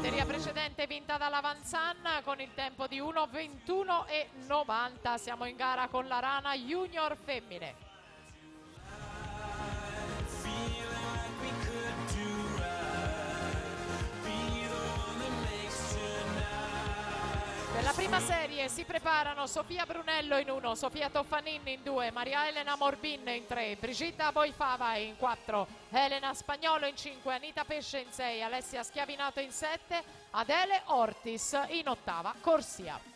batteria precedente vinta dalla Vanzan con il tempo di 1:21:90. Siamo in gara con la Rana Junior femmine. Per la prima serie si preparano Sofia Brunello in 1, Sofia Toffanin in 2, Maria Elena Morbin in 3, Brigitta Boifava in 4, Elena Spagnolo in 5, Anita Pesce in 6, Alessia Schiavinato in 7, Adele Ortis in 8ª corsia.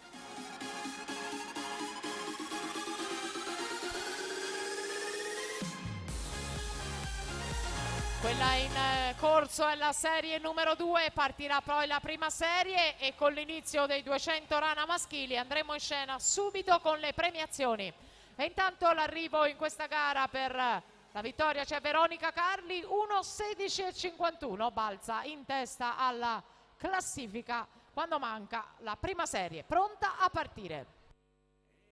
Quella in corso è la serie numero 2, partirà poi la prima serie e con l'inizio dei 200 Rana maschili andremo in scena subito con le premiazioni. E intanto l'arrivo in questa gara per la vittoria c'è Veronica Carli, 1:16:51, balza in testa alla classifica quando manca la prima serie, pronta a partire.